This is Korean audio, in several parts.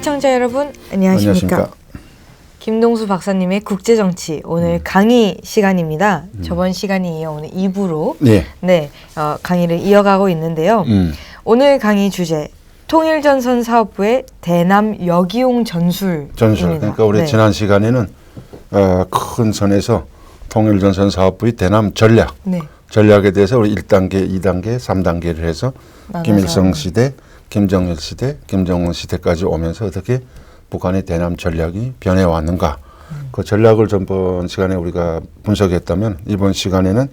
시청자 여러분 안녕하십니까? 김동수 박사님의 국제정치 오늘 강의 시간입니다. 저번 시간에 이어 오늘 2부로 강의를 이어가고 있는데요. 오늘 강의 주제 통일전선 사업부의 대남 여기용 전술입니다. 그러니까 우리 지난 시간에는 큰 선에서 통일전선 사업부의 대남 전략 전략에 대해서 우리 1단계, 2단계, 3단계를 해서 김일성 시대, 김정일 시대, 김정은 시대까지 오면서 어떻게 북한의 대남 전략이 변해왔는가. 그 전략을 전번 시간에 우리가 분석했다면 이번 시간에는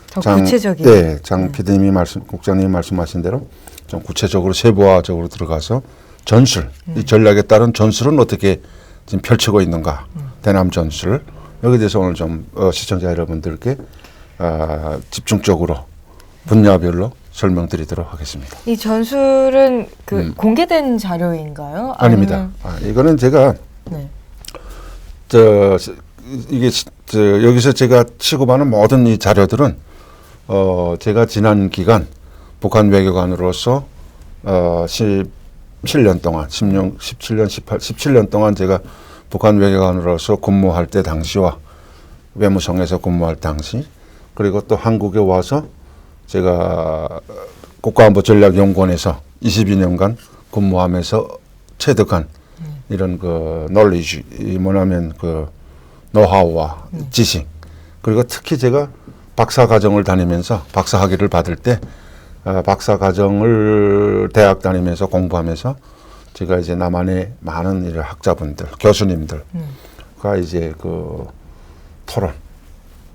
더 구체적인. 장 PD님이 국장님이 말씀하신 대로 좀 구체적으로 세부화적으로 들어가서 전술, 이 전략에 따른 전술은 어떻게 지금 펼치고 있는가. 대남 전술. 여기에 대해서 오늘 좀 시청자 여러분들께 집중적으로 분야별로 설명드리도록 하겠습니다. 이 전술은 공개된 자료인가요? 아닙니다. 이거는 제가 여기서 제가 취급하는 모든 이 자료들은 제가 지난 기간 북한 외교관으로서 17년 동안 17년 동안 제가 북한 외교관으로서 근무할 때 당시와 외무성에서 근무할 당시 그리고 또 한국에 와서 제가 국가안보전략연구원에서 22년간 근무하면서 체득한 이런 그 놀리지, 뭐냐면 그 노하우와 지식, 그리고 특히 제가 박사과정을 다니면서 박사학위를 받을 때 박사과정을 대학 다니면서 공부하면서 제가 이제 남한의 많은 이런 학자분들, 교수님들과 이제 그 토론,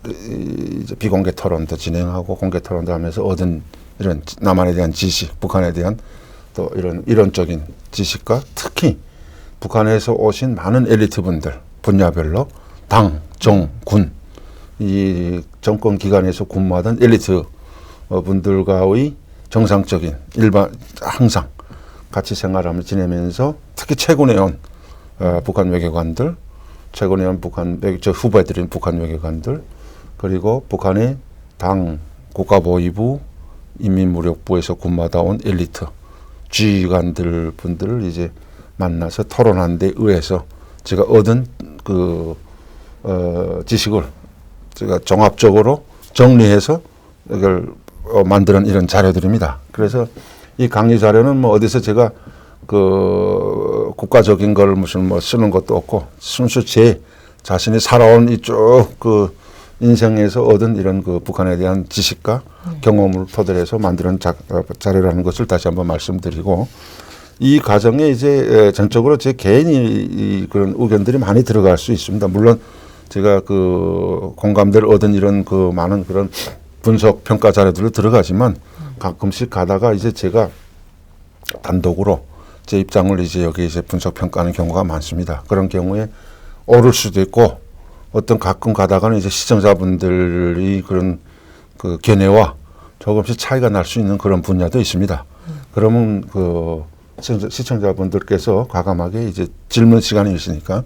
이제 비공개 토론도 진행하고 공개 토론도 하면서 얻은 이런 남한에 대한 지식, 북한에 대한 또 이런 이론적인 지식과 특히 북한에서 오신 많은 엘리트분들 분야별로 당, 정, 군 이 정권 기관에서 근무하던 엘리트 분들과의 정상적인 항상 같이 생활하며 지내면서 특히 최근에 온 북한 외교관들, 최근에 온 후배들인 북한 외교관들 그리고 북한의 당, 국가보위부, 인민무력부에서 근무하다 온 엘리트 지휘관들 분들을 이제 만나서 토론한 데 의해서 제가 얻은 지식을 제가 종합적으로 정리해서 이걸 만드는 이런 자료들입니다. 그래서 이 강의 자료는 뭐 어디서 제가 국가적인 걸 무슨 뭐 쓰는 것도 없고 순수 제 자신이 살아온 이쪽 인생에서 얻은 이런 북한에 대한 지식과 경험을 토대로 해서 만드는 자료라는 것을 다시 한번 말씀드리고 이 과정에 이제 전적으로 제 개인이 그런 의견들이 많이 들어갈 수 있습니다. 물론 제가 공감대를 얻은 이런 많은 그런 분석 평가 자료들로 들어가지만 가끔씩 가다가 이제 제가 단독으로 제 입장을 이제 여기 이제 분석 평가하는 경우가 많습니다. 그런 경우에 옳을 수도 있고 가끔 가다가는 이제 시청자분들이 그런 견해와 조금씩 차이가 날 수 있는 그런 분야도 있습니다. 그러면 시청자분들께서 과감하게 이제 질문 시간이 있으니까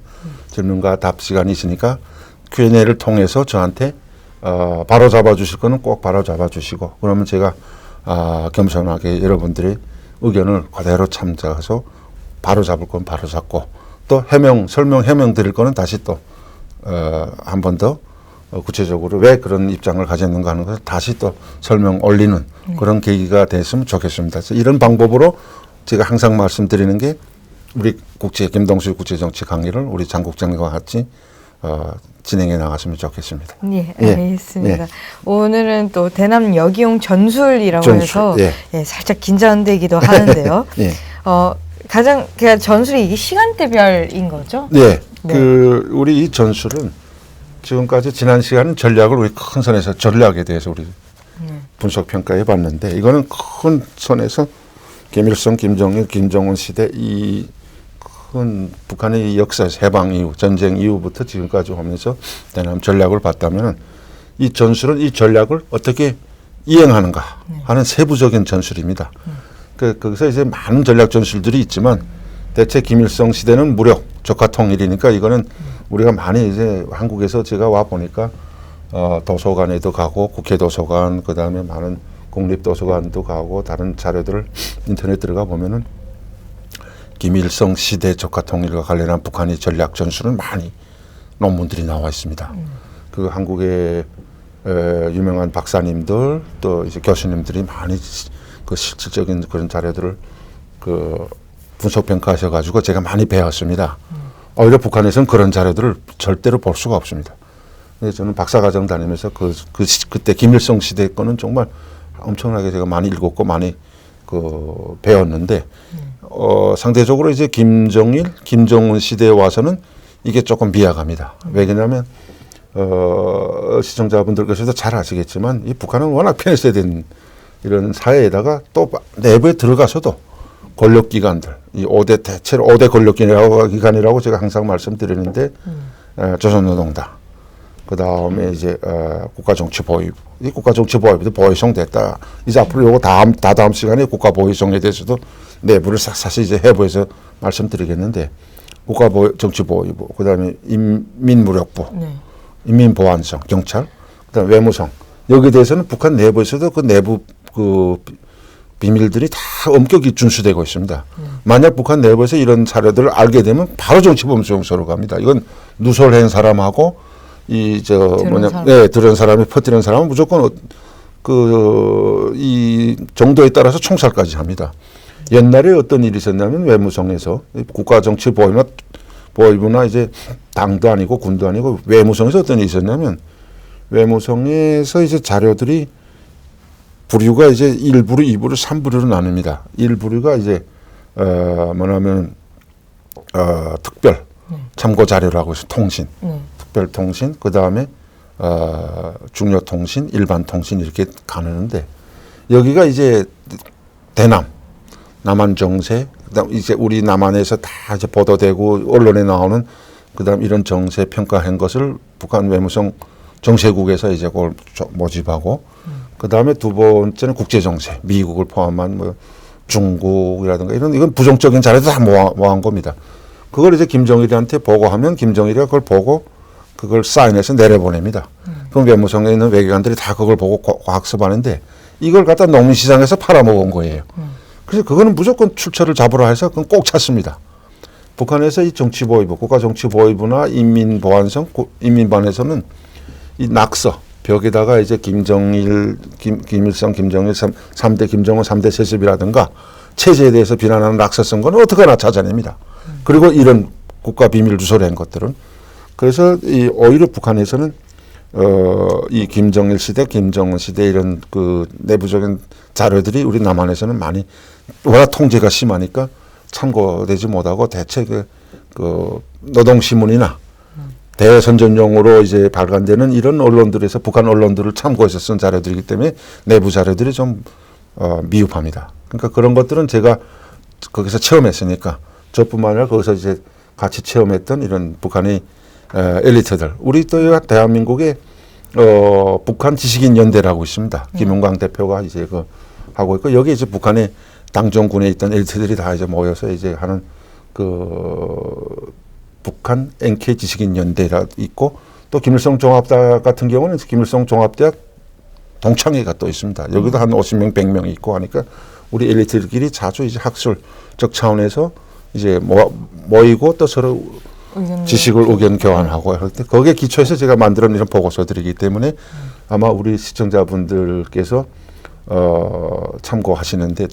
질문과 답 시간이 있으니까 Q&A를 통해서 저한테 바로 잡아 주실 거는 꼭 바로 잡아 주시고 그러면 제가 겸손하게 여러분들의 의견을 그대로 참작해서 바로 잡을 건 바로 잡고 또 설명 드릴 거는 다시 또 한 번 더 구체적으로 왜 그런 입장을 가졌는가 하는 것을 다시 또 설명 올리는 그런 계기가 됐으면 좋겠습니다. 그래서 이런 방법으로 제가 항상 말씀드리는 게 우리 김동수 국제정치 강의를 우리 장 국장님과 같이 진행해 나갔으면 좋겠습니다. 네, 알겠습니다. 오늘은 또 대남 여기용 전술이라고 해서 살짝 긴장되기도 하는데요. 가장 전술이 이게 시간대별인 거죠? 네. 우리 이 전술은 지금까지 지난 시간은 전략을 우리 큰 선에서 전략에 대해서 우리 분석 평가해 봤는데 이거는 큰 선에서 김일성, 김정일, 김정은 시대 이 큰 북한의 역사에서 해방 이후, 전쟁 이후부터 지금까지 오면서 대남 전략을 봤다면 이 전술은 이 전략을 어떻게 이행하는가 하는 세부적인 전술입니다. 거기서 이제 많은 전략 전술들이 있지만 대체 김일성 시대는 무력, 적화 통일이니까 이거는 우리가 많이 이제 한국에서 제가 와 보니까 도서관에도 가고 국회 도서관 그다음에 많은 국립 도서관도 가고 다른 자료들을 인터넷 들어가 보면은 김일성 시대 적화 통일과 관련한 북한의 전략 전술은 많이 논문들이 나와 있습니다. 그 한국의 유명한 박사님들 또 이제 교수님들이 많이 그 실질적인 그런 자료들을 그 분석 평가하셔가지고 제가 많이 배웠습니다. 오히려 북한에서는 그런 자료들을 절대로 볼 수가 없습니다. 근데 저는 박사과정 다니면서 그때 김일성 시대 거는 정말 엄청나게 제가 많이 읽었고 많이 그 배웠는데 상대적으로 이제 김정일, 김정은 시대에 와서는 이게 조금 미약합니다. 왜냐하면 시청자분들께서도 잘 아시겠지만 이 북한은 워낙 편애세된 이런 사회에다가 또 내부에 들어가서도 권력기관들, 이 5대 대체로 5대 권력기관이라고 제가 항상 말씀드리는데 조선노동당, 그 다음에 이제 국가정치보위부, 이 국가정치보위부도 보위성 됐다. 이제 앞으로 요거 다다음 시간에 국가보위성에 대해서도 내부를 사실 이제 해부해서 말씀드리겠는데 국가정치보위부, 그 다음에 인민무력부, 인민보안성, 경찰, 그 다음에 외무성, 여기에 대해서는 북한 내부에서도 그 내부 그 비밀들이 다 엄격히 준수되고 있습니다. 만약 북한 내부에서 이런 사례들을 알게 되면 바로 정치범수용소로 갑니다. 이건 누설한 사람하고 들은 사람이 퍼뜨리는 사람은 무조건 이 정도에 따라서 총살까지 합니다. 옛날에 어떤 일이 있었냐면 외무성에서 국가정치보위부나 이제 당도 아니고 군도 아니고 외무성에서 어떤 일이 있었냐면 외무성에서 이제 자료들이 부류가 이제 1부류, 2부류, 3부류로 나눕니다. 1부류가 이제 뭐냐면 특별 참고 자료라고 해서 통신, 특별 통신, 그 다음에 중요 통신, 일반 통신 이렇게 가는데 여기가 이제 대남, 남한 정세, 그다음 이제 우리 남한에서 다 이제 보도되고 언론에 나오는 그다음 이런 정세 평가한 것을 북한 외무성 정세국에서 이제 그걸 모집하고 그다음에 두 번째는 국제 정세, 미국을 포함한 뭐 중국이라든가 이건 부정적인 자료도 다 모아온 겁니다. 그걸 이제 김정일한테 보고하면 김정일이가 그걸 보고 그걸 사인해서 내려보냅니다. 그럼 외무성에 있는 외교관들이 다 그걸 보고 학습하는데 이걸 갖다 농민시장에서 팔아먹은 거예요. 그래서 그거는 무조건 출처를 잡으라 해서 그건 꼭 찾습니다. 북한에서 이 정치보위부, 국가정치보위부나 인민보안성, 인민반에서는 이 낙서, 벽에다가 이제 김정일, 김일성, 김정일, 3대 김정은, 3대 세습이라든가 체제에 대해서 비난하는 낙서 쓴 거는 어떻게나 찾아냅니다. 그리고 이런 국가 비밀 누설한 것들은 그래서 오히려 북한에서는 이 김정일 시대, 김정은 시대 이런 그 내부적인 자료들이 우리 남한에서는 많이 워낙 통제가 심하니까 참고되지 못하고 대체 그 노동신문이나 대선전용으로 이제 발간되는 이런 언론들에서 북한 언론들을 참고해서 쓴 자료들이기 때문에 내부 자료들이 좀 미흡합니다. 그러니까 그런 것들은 제가 거기서 체험했으니까 저뿐만 아니라 거기서 이제 같이 체험했던 이런 북한의 엘리트들, 우리 또 대한민국의 북한 지식인 연대라고 있습니다. 김용광 대표가 이제 그 하고 있고 여기 이제 북한의 당정군에 있던 엘리트들이 다 이제 모여서 이제 하는 그 북한 NK 지식인 연대가 있고 또 김일성 종합대학 같은 경우는 김일성 종합대학 동창회가 또 있습니다. 여기도 한 50명, 100명 있고 하니까 우리 엘리트들끼리 자주 이제 학술적 차원에서 이제 모이고 또 서로 지식을 의견 교환하고 할 때 거기에 기초해서 제가 만들어 이런 보고서들이기 때문에 아마 우리 시청자분들께서 참고하시는데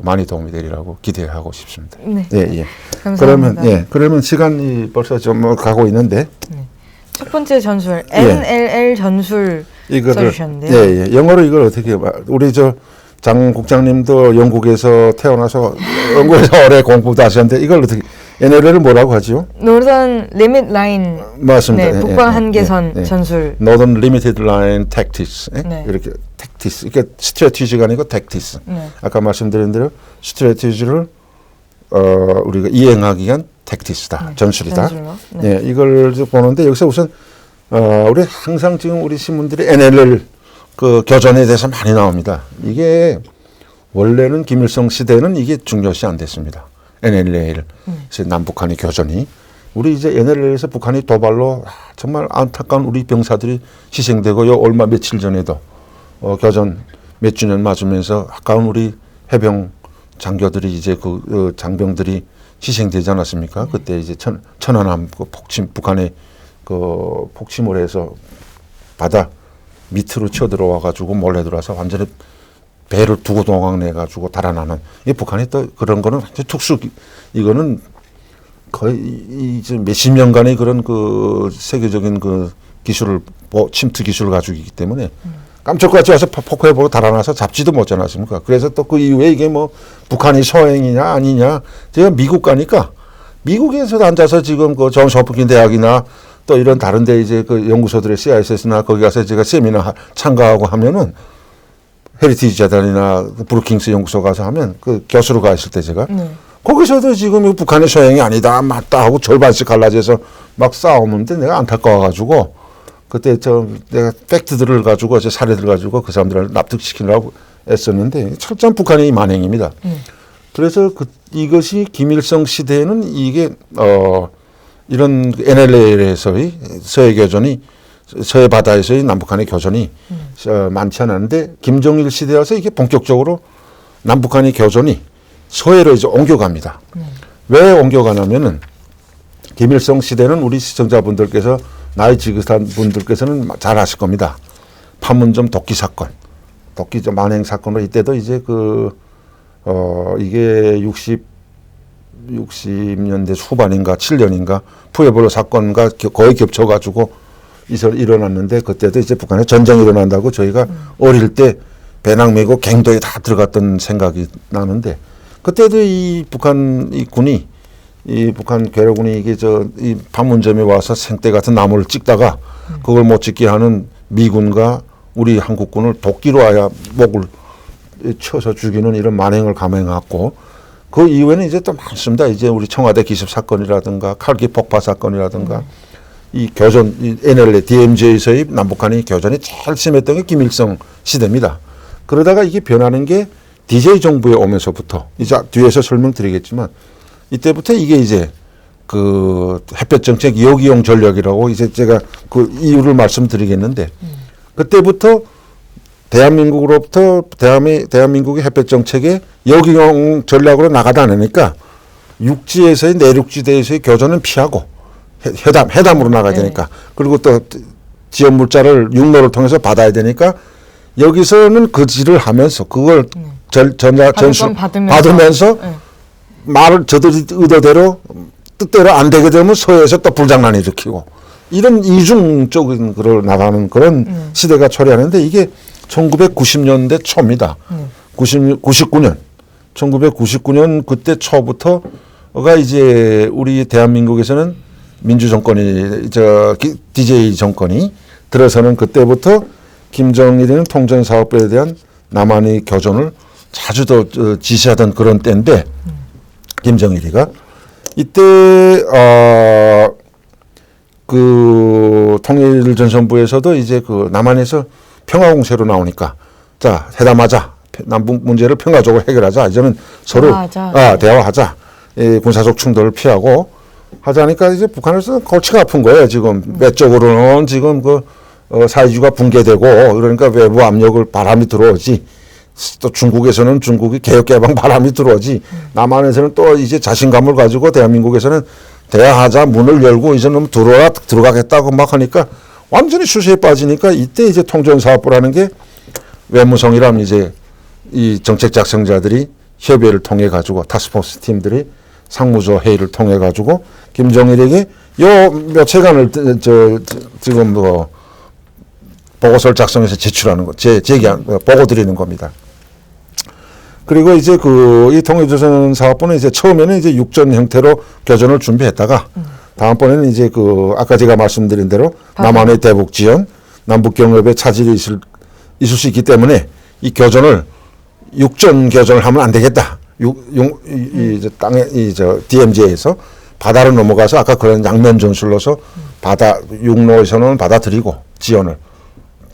많이 도움이 되리라고 기대하고 싶습니다. 네. 예, 예. 감사합니다. 그러면 시간이 벌써 좀 가고 있는데. 네. 첫 번째 전술, NLL 전술 써주셨는데요. 예, 예. 영어로 이걸 어떻게, 우리 장 국장님도 영국에서 태어나서 영국에서 오래 공부도 하셨는데 이걸 어떻게, NLL을 뭐라고 하죠? Northern Limit Line. 맞습니다. 네, 북방 한계선 전술. Northern Limited Line Tactics. 네. 이렇게 Tactics. 이게 스트래티지가 아니고 Tactics. 네. 아까 말씀드린 대로 스트래티지를 우리가 이행하기 위한 Tactics다. 네. 전술이다. 네. 이걸 보는데 여기서 우선 우리 항상 지금 우리 신문들이 NLL 그 교전에 대해서 많이 나옵니다. 이게 원래는 김일성 시대는 이게 중요시 안 됐습니다. NLL, 남북한의 교전이. 우리 이제 NLL에서 북한이 도발로 정말 안타까운 우리 병사들이 희생되고요. 얼마 며칠 전에도 교전 몇 주년 맞으면서 아까운 우리 해병 장교들이 이제 그 장병들이 희생되지 않았습니까? 그때 이제 천안함 그 폭침, 북한의 그 폭침을 해서 바다 밑으로 쳐들어와 가지고 몰래 들어와서 완전히 배를 두고 동강내 가지고 달아나는, 이 북한이 또 그런 거는 아주 특수, 이거는 거의 이제 몇십 년간의 그런 그 세계적인 그 기술을, 침투 기술을 가지고 있기 때문에 깜짝같이 와서 포크해보고 달아나서 잡지도 못지 않았습니까? 그래서 또 그 이후에 이게 뭐 북한이 서행이냐 아니냐, 제가 미국 가니까 미국에서 앉아서 지금 그 존스 홉킨 대학이나 또 이런 다른 데 이제 그 연구소들의 CISS나 거기 가서 제가 세미나 참가하고 하면은, 헤리티지 재단이나 브루킹스 연구소 가서 하면 그 교수로 가 있을 때 제가 거기서도 지금 북한의 소행이 아니다 맞다 하고 절반씩 갈라져서 막 싸우는데 내가 안타까워가지고 그때 내가 팩트들을 가지고 사례들 가지고 그 사람들을 납득시키려고 애썼는데 철저한 북한의 만행입니다. 그래서 이것이 김일성 시대에는 이게 이런 NLL에서의 서해 교전이, 서해 바다에서의 남북한의 교전이 많지 않았는데, 김정일 시대 와서 이게 본격적으로 남북한의 교전이 서해로 이제 옮겨갑니다. 왜 옮겨가냐면은, 김일성 시대는 우리 시청자분들께서, 나이 지긋한 분들께서는 잘 아실 겁니다. 판문점 독기 사건, 독기점 만행 사건으로 이때도 이제 이게 60년대 후반인가 7년인가 푸에블로 사건과 거의 겹쳐가지고 일어났는데, 그때도 이제 북한에 전쟁이 일어난다고 저희가 어릴 때 배낭 메고 갱도에 다 들어갔던 생각이 나는데, 그때도 이 북한 이 군이, 이 북한 괴뢰군이 이게 이 판문점에 와서 생떼 같은 나무를 찍다가 그걸 못 찍게 하는 미군과 우리 한국군을 도끼로 아야 목을 쳐서 죽이는 이런 만행을 감행했고, 그 이후에는 이제 또 많습니다. 이제 우리 청와대 기습 사건이라든가 칼기 폭파 사건이라든가 이 교전, 이 NLL, DMZ에서의 남북한의 교전이 제일 심했던 게 김일성 시대입니다. 그러다가 이게 변하는 게 DJ 정부에 오면서부터, 이제 뒤에서 설명드리겠지만, 이때부터 이게 이제 그 햇볕 정책 여기용 전략이라고, 이제 제가 그 이유를 말씀드리겠는데, 그때부터 대한민국으로부터 대한민국의 햇볕 정책에 여기용 전략으로 나가다 않으니까 육지에서의, 내륙지대에서의 교전은 피하고 해담으로 나가야 되니까, 그리고 또 지원 물자를 육로를 통해서 받아야 되니까 여기서는 그 질을 하면서 그걸 전술 받으면서 말을 저들이 의도대로 뜻대로 안 되게 되면 서해에서 또 불장난 일으키고, 이런 이중적인 그걸 나가는 그런 시대가 초래하는데, 이게 1990년대 초입니다. 1999년 그때 초부터가 이제 우리 대한민국에서는 민주정권이, DJ 정권이 들어서는 그때부터 김정일이는 통전사업부에 대한 남한의 교전을 자주 더 지시하던 그런 때인데, 김정일이가 이때 그 통일전선부에서도 이제 그 남한에서 평화공세로 나오니까, 자, 회담하자, 남북 문제를 평화적으로 해결하자, 이제는 서로 대화하자, 군사적 충돌을 피하고 하자니까, 이제 북한에서 골치가 아픈 거예요. 지금 외적으로는 지금 사회주의가 붕괴되고, 그러니까 외부 압력을 바람이 들어오지, 또 중국에서는 중국이 개혁개방 바람이 들어오지, 남한에서는 또 이제 자신감을 가지고 대한민국에서는 대화하자, 문을 열고 이제는 들어가겠다고 막 하니까 완전히 수세에 빠지니까, 이때 이제 통전사업부라는 게 외무성이라면 이제 이 정책 작성자들이 협의회를 통해 가지고, 타스크포스 팀들이 상무조 회의를 통해 가지고 김정일에게 요 며칠간을 지금 보고서를 작성해서 제출하는 거, 보고 드리는 겁니다. 그리고 이제 이 통일조선 사업부는 이제 처음에는 이제 육전 형태로 교전을 준비했다가, 다음번에는 이제 아까 제가 말씀드린 대로 남한의 대북 지원, 남북 경협에 차질이 있을 수 있기 때문에 이 교전을 육전 교전을 하면 안 되겠다. DMZ에서 바다로 넘어가서 아까 그런 양면 전술로서 육로에서는 받아들이고 지원을,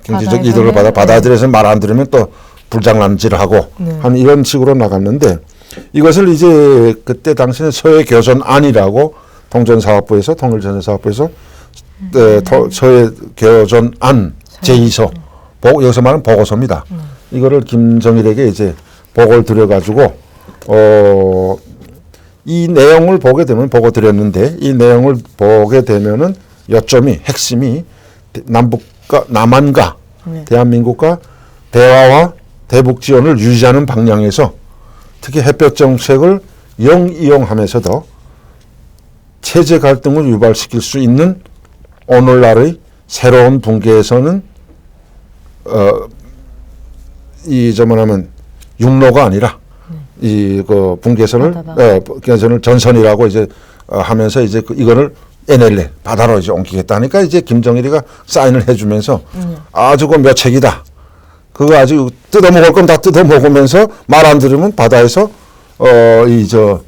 경제적 이득을 받아들여서 말 안 들으면 또 불장난질하고 한 이런 식으로 나갔는데, 이것을 이제 그때 당시에 서해 교전안이라고 통전사업부에서, 통일전선사업부에서 서해 교전안 제2서, 여기서 말하는 보고서입니다. 이거를 김정일에게 이제 보고를 드려가지고 이 내용을 보게 되면 보고 드렸는데 이 내용을 보게 되면은 요점이 핵심이 남북과 남한과 대한민국과 대화와 대북 지원을 유지하는 방향에서 특히 햇볕 정책을 영이용하면서도 체제 갈등을 유발시킬 수 있는 오늘날의 새로운 분계에서는 이 저만하면 육로가 아니라 이 그 분계선을 분계선을 전선이라고 이제 하면서 이제 이거를 NLL 바다로 이제 옮기겠다니까 이제 김정일이가 사인을 해주면서 아주 그 묘책이다. 그거 아주 뜯어먹을 건 다 뜯어먹으면서 말 안 들으면 바다에서 이 저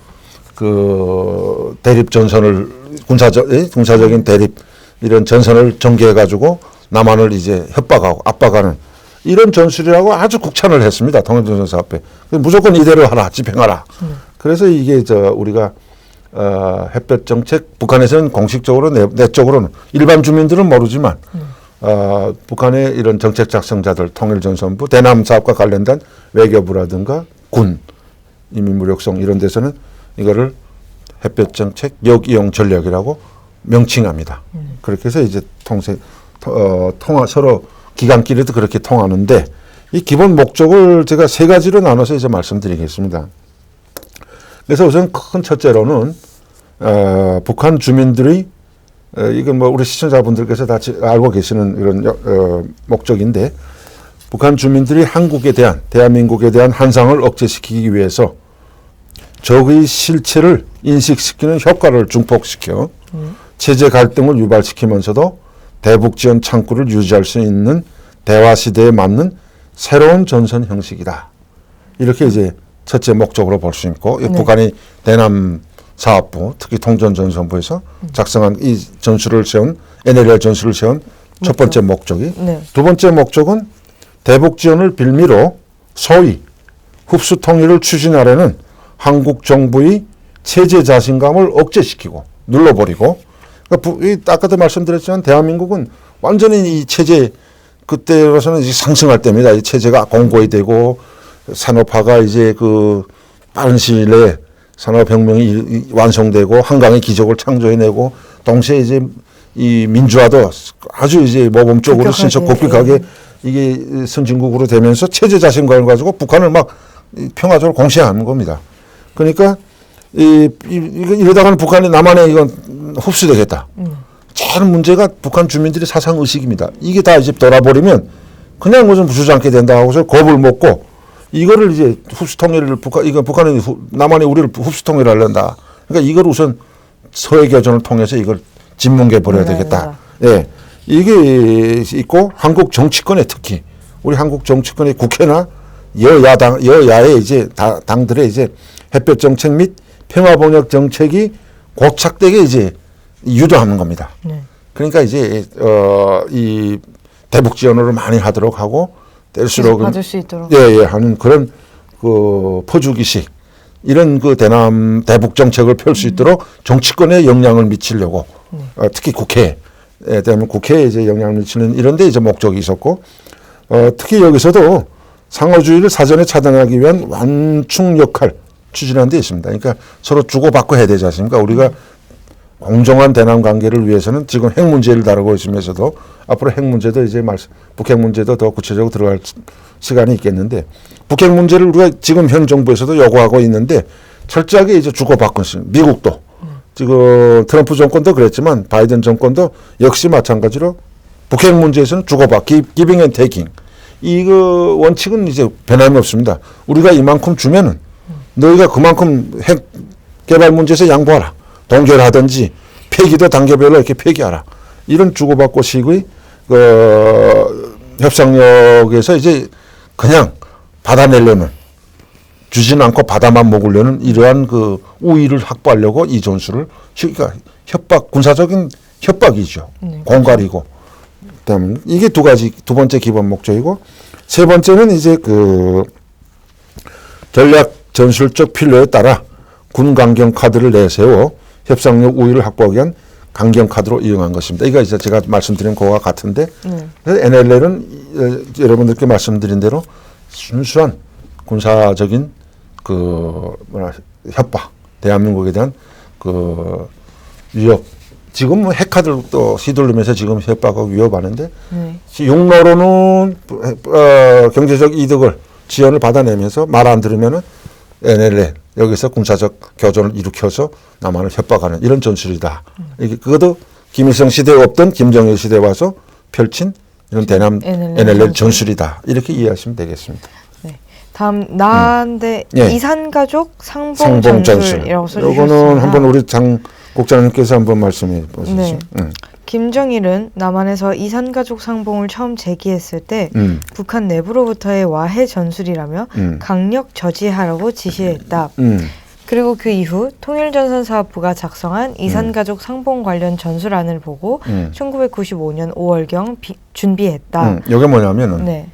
그 대립 전선을 군사적인 대립 이런 전선을 전개해 가지고 남한을 이제 협박하고 압박하는 이런 전술이라고 아주 국찬을 했습니다. 통일전선사 앞에 무조건 이대로 하라 집행하라. 그래서 이게 저 우리가 햇볕 정책 북한에서는 공식적으로 내적으로는 일반 주민들은 모르지만 북한의 이런 정책 작성자들 통일전선부 대남 사업과 관련된 외교부라든가 군 인민무력성 이런 데서는 이거를 햇볕 정책 역이용 전략이라고 명칭합니다. 그렇게 해서 이제 통화 서로 기관끼리도 그렇게 통하는데 이 기본 목적을 제가 세 가지로 나눠서 이제 말씀드리겠습니다. 그래서 우선 큰 첫째로는 북한 주민들이 이건 뭐 우리 시청자분들께서 다 알고 계시는 이런 목적인데 북한 주민들이 한국에 대한 대한민국에 대한 환상을 억제시키기 위해서 적의 실체를 인식시키는 효과를 증폭시켜 체제 갈등을 유발시키면서도 대북 지원 창구를 유지할 수 있는 대화 시대에 맞는 새로운 전선 형식이다. 이렇게 이제 첫째 목적으로 볼 수 있고 북한이 대남 사업부 특히 통전전선부에서 작성한 이 전술을 세운 NLL 전술을 세운 첫 번째 목적이 두 번째 목적은 대북 지원을 빌미로 소위 흡수 통일을 추진하려는 한국 정부의 체제 자신감을 억제시키고 눌러버리고 그러니까 아까도 말씀드렸지만 대한민국은 완전히 이 체제 그때로서는 이제 상승할 때입니다. 이 체제가 공고히 되고 산업화가 이제 그 빠른 시일 내에 산업혁명이 완성되고 한강의 기적을 창조해내고 동시에 이제 이 민주화도 아주 이제 모범적으로 신속국vik하게 이게 선진국으로 되면서 체제 자신감을 가지고 북한을 막 평화적으로 공시하는 겁니다. 그러니까 이러다가는 북한이 남한에 이건 흡수되겠다. 제일 문제가 북한 주민들의 사상 의식입니다. 이게 다 이제 돌아버리면 그냥 무슨 주저앉게 된다 하고서 겁을 먹고 이거를 이제 흡수 통일을 북한이 남한이 우리를 흡수 통일하려다. 그러니까 이걸 우선 서해 교전을 통해서 이걸 진문게 버려야 되겠다. 예, 이게 있고 한국 정치권에 특히 우리 한국 정치권의 국회나 여야의 이제 당들의 이제 햇볕 정책 및 평화 번역 정책이 고착되게 이제 유도하는 겁니다. 그러니까 이제 이 대북 지원을 많이 하도록 하고 될수록 받을 수 있도록 하는 그런 그 퍼주기식 이런 그 대북 정책을 펼 수 있도록 정치권에 영향을 미치려고 특히 국회에 대한 국회에 이제 영향을 미치는 이런 데 이제 목적이 있었고 특히 여기서도 상호주의를 사전에 차단하기 위한 완충 역할 추진하는 데 있습니다. 그러니까 서로 주고받고 해야 되지 않습니까? 우리가 공정한 대남 관계를 위해서는 지금 핵 문제를 다루고 있으면서도 앞으로 핵 문제도 이제 북핵 문제도 더 구체적으로 들어갈 시간이 있겠는데 북핵 문제를 우리가 지금 현 정부에서도 요구하고 있는데 철저하게 이제 주고받고 있습니다. 미국도 지금 트럼프 정권도 그랬지만 바이든 정권도 역시 마찬가지로 북핵 문제에서는 주고받기 기빙 앤 테이킹 이거 원칙은 이제 변함이 없습니다. 우리가 이만큼 주면은 너희가 그만큼 핵 개발 문제에서 양보하라. 동결하든지 폐기도 단계별로 이렇게 폐기하라. 이런 주고받고식의 협상력에서 이제 그냥 받아내려는 주지는 않고 받아만 먹으려는 이러한 그 우위를 확보하려고 이 전술을 그러니까 군사적인 협박이죠. 공갈이고. 그다음에 이게 두 번째 기본 목적이고 세 번째는 이제 그 전략 전술적 필요에 따라 군 강경 카드를 내세워 협상력 우위를 확보하기 위한 강경 카드로 이용한 것입니다. 이거 이제 제가 말씀드린 거와 같은데 NLL은 여러분들께 말씀드린 대로 순수한 군사적인 그 협박 대한민국에 대한 그 위협. 지금 뭐 핵카드도 휘둘르면서 지금 협박하고 위협하는데 육로로는 경제적 이득을 지원을 받아내면서 말 안 들으면은 NLL 여기서 군사적 교전을 일으켜서 남한을 협박하는 이런 전술이다. 이게 그것도 김일성 시대에 없던 김정일 시대에 와서 펼친 이런 대남 NLL 전술이다. 이렇게 이해하시면 되겠습니다. 네. 다음 나한테 이산가족 상봉 전술이라고 써주셨습니다. 이거는 한번 우리 장 국장님께서 한번 말씀해 보시죠. 네. 김정일은 남한에서 이산가족 상봉을 처음 제기했을 때 북한 내부로부터의 와해 전술이라며 강력 저지하라고 지시했다. 그리고 그 이후 통일전선사업부가 작성한 이산가족 상봉 관련 전술안을 보고 1995년 5월경 준비했다. 이게 뭐냐면은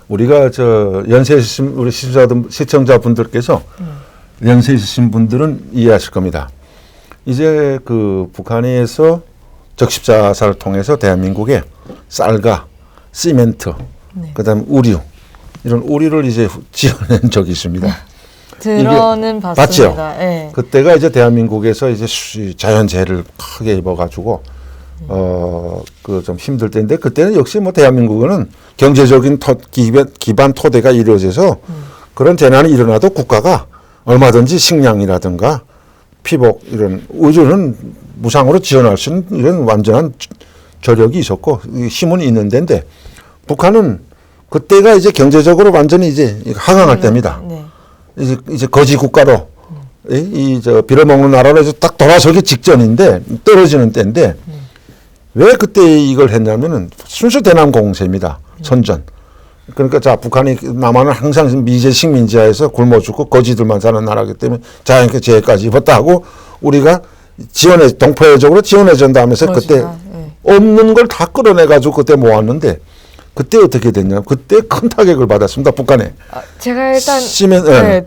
우리가 저 연세 있으신 우리 시청자분들께서 연세 있으신 분들은 이해하실 겁니다. 이제 그 북한에서 적십자사를 통해서 대한민국에 쌀과 시멘트, 그다음 우류 이런 우류를 이제 지어낸 적이 있습니다. 들어는 봤습니다. 봤죠. 네. 그때가 이제 대한민국에서 이제 자연재해를 크게 입어가지고 그 좀 힘들 때인데 그때는 역시 뭐 대한민국은 경제적인 기반 토대가 이루어져서 그런 재난이 일어나도 국가가 얼마든지 식량이라든가 피복 이런 우주는 무상으로 지원할 수 있는 이런 완전한 저력이 있었고 힘은 있는 데인데 북한은 그때가 이제 경제적으로 완전히 이제 하강할 때입니다. 이제 거지 국가로 저 빌어먹는 나라로 해서 딱 돌아서기 직전인데 떨어지는 때인데 왜 그때 이걸 했냐면은 순수 대남 공세입니다. 선전. 그러니까 자 북한이 남한은 항상 미제 식민지하에서 굶어 죽고 거지들만 사는 나라이기 때문에 자연계 재해까지 입었다 하고 우리가 동포회적으로 지원해 준다 하면서 그때 없는 걸 다 끌어내 가지고 그때 모았는데 그때 어떻게 됐냐? 그때 큰 타격을 받았습니다. 북한에. 제가 일단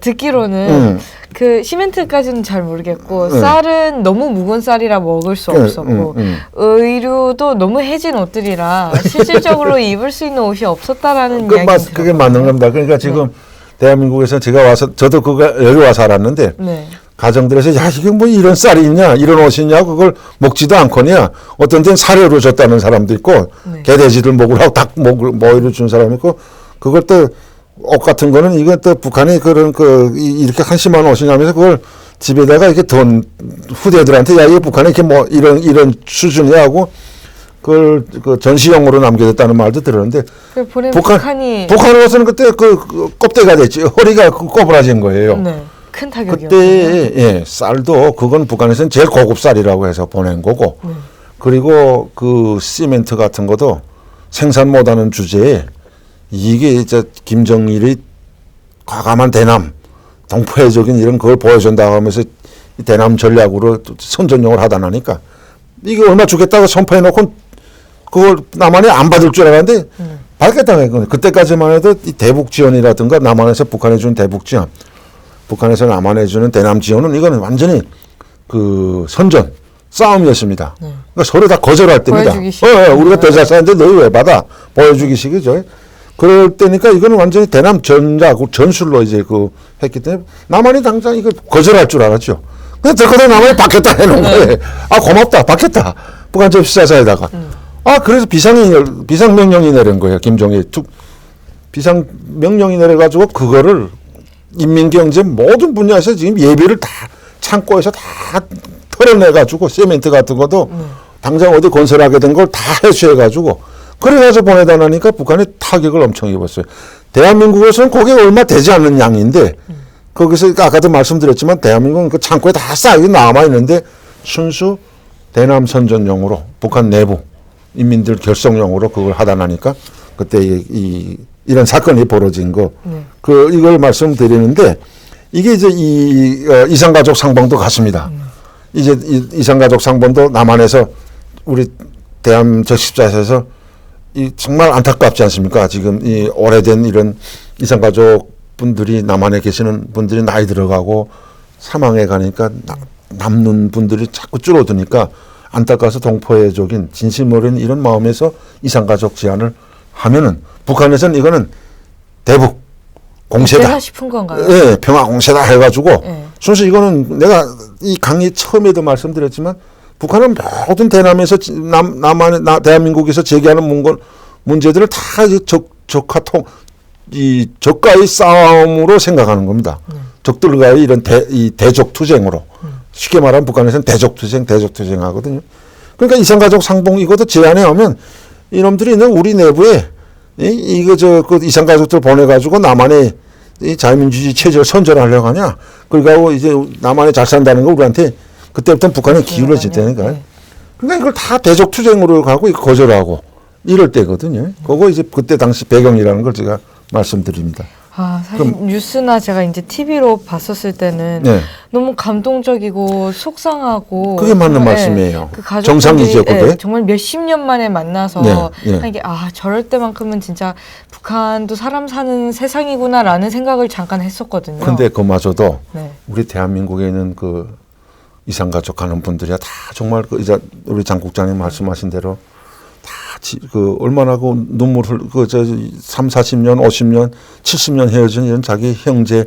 듣기로는 그 시멘트까지는 잘 모르겠고 쌀은 너무 무거운 쌀이라 먹을 수 없었고 의류도 너무 해진 옷들이라 실질적으로 입을 수 있는 옷이 없었다라는 이야기. 그게 맞는 겁니다. 그러니까 지금 대한민국에서 제가 와서 저도 여기 와서 알았는데 가정들에서 야 이게 뭐 이런 쌀이 있냐 이런 옷이 있냐 그걸 먹지도 않거냐 어떤 데는 사료로 줬다는 사람도 있고 개돼지들 먹으라고 닭 먹이로 준 사람이 있고 그걸 또 옷 같은 거는 이건 또 북한이 그런 이렇게 한심한 옷이냐면서 그걸 집에다가 이렇게 돈 후대들한테 야 이게 북한이 이렇게 뭐 이런 수준이야 하고 그걸 전시용으로 남겨뒀다는 말도 들었는데 북한이 북한으로서는 그때 그 껍데기가 됐지 허리가 꼬부라진 거예요. 큰 타격이었어요. 그때 쌀도 그건 북한에서는 제일 고급 쌀이라고 해서 보낸 거고 그리고 그 시멘트 같은 것도 생산 못하는 주제에 이게 이제 김정일이 과감한 대남 동포회적인 이런 걸 보여준다고 하면서 대남 전략으로 선전용을 하다 나니까 이게 얼마 주겠다고 선포해놓고 그걸 남한이 안 받을 줄 알았는데 받겠다는 거예요. 그때까지만 해도 이 대북 지원이라든가 남한에서 북한에 준 대북 지원 북한에서 남한에 주는 대남 지원은 이거는 완전히 그 선전 싸움이었습니다. 그러니까 서로 다 거절할 때입니다. 우리가 더 잘 사는데 너희 왜 받아? 보여주기식이죠. 그럴 때니까 이거는 완전히 대남 전술로 이제 했기 때문에 남한이 당장 이걸 거절할 줄 알았죠. 근데 들고도 남한이 받겠다 해놓은 거예요. 아 고맙다 받겠다. 북한 접시사사에다가. 그래서 비상명령이 내린 거예요. 김정일 비상명령이 내려가지고 그거를 인민경제 모든 분야에서 지금 예비를 다 창고에서 다 털어내가지고 시멘트 같은 것도 당장 어디 건설하게 된 걸 다 회수해가지고 그래가지고 보내다 나니까 북한이 타격을 엄청 입었어요. 대한민국에서는 그게 얼마 되지 않는 양인데 거기서 아까도 말씀드렸지만 대한민국은 그 창고에 다 쌓여 남아있는데 순수 대남 선전용으로 북한 내부 인민들 결성용으로 그걸 하다 나니까 그때 이런 사건이 벌어진 거 이걸 말씀드리는데 이게 이제 이산가족 상봉도 같습니다. 이제 이산가족 상봉도 남한에서 우리 대한 적십자에서 정말 안타깝지 않습니까? 지금 이 오래된 이런 이산가족 분들이 남한에 계시는 분들이 나이 들어가고 사망해 가니까 남는 분들이 자꾸 줄어드니까 안타까워서 동포회적인 진심 어린 이런 마음에서 이산가족 제안을 하면은 북한에서는 이거는 대북 공세다 싶은 건가요? 네, 평화 공세다 해가지고 순수 이거는 내가 이 강의 처음에도 말씀드렸지만 북한은 모든 대남에서 대한민국에서 제기하는 문제들을 다 적과의 싸움으로 생각하는 겁니다. 적들과의 이런 대적 투쟁으로. 쉽게 말하면 북한에서는 대적 투쟁 하거든요. 그러니까 이산가족 상봉 이것도 제안해 오면 이놈들이 우리 내부에 그 이산가족들 보내가지고 남한의 이 자유민주주의 체제를 선전하려고 하냐. 그러니까 이제 남한에 잘 산다는 거 우리한테 그때부터 북한에 기울어졌다니까. 그러니까 이걸 다 대적 투쟁으로 가고 거절하고 이럴 때거든요. 그거 이제 그때 당시 배경이라는 걸 제가 말씀드립니다. 사실 뉴스나 제가 이제 TV로 봤었을 때는 네. 너무 감동적이고 속상하고 그게 맞는 말씀이에요. 그 가족들이 정상이죠, 그게. 정말 몇십 년 만에 만나서 이게 저럴 때만큼은 진짜 북한도 사람 사는 세상이구나라는 생각을 잠깐 했었거든요. 근데 그마저도 우리 대한민국에 있는 그 이산가족 가는 분들이야 다 정말 우리 장 국장님 말씀하신 대로 얼마나 눈물 3, 40년, 50년, 70년 헤어진 이런 자기 형제,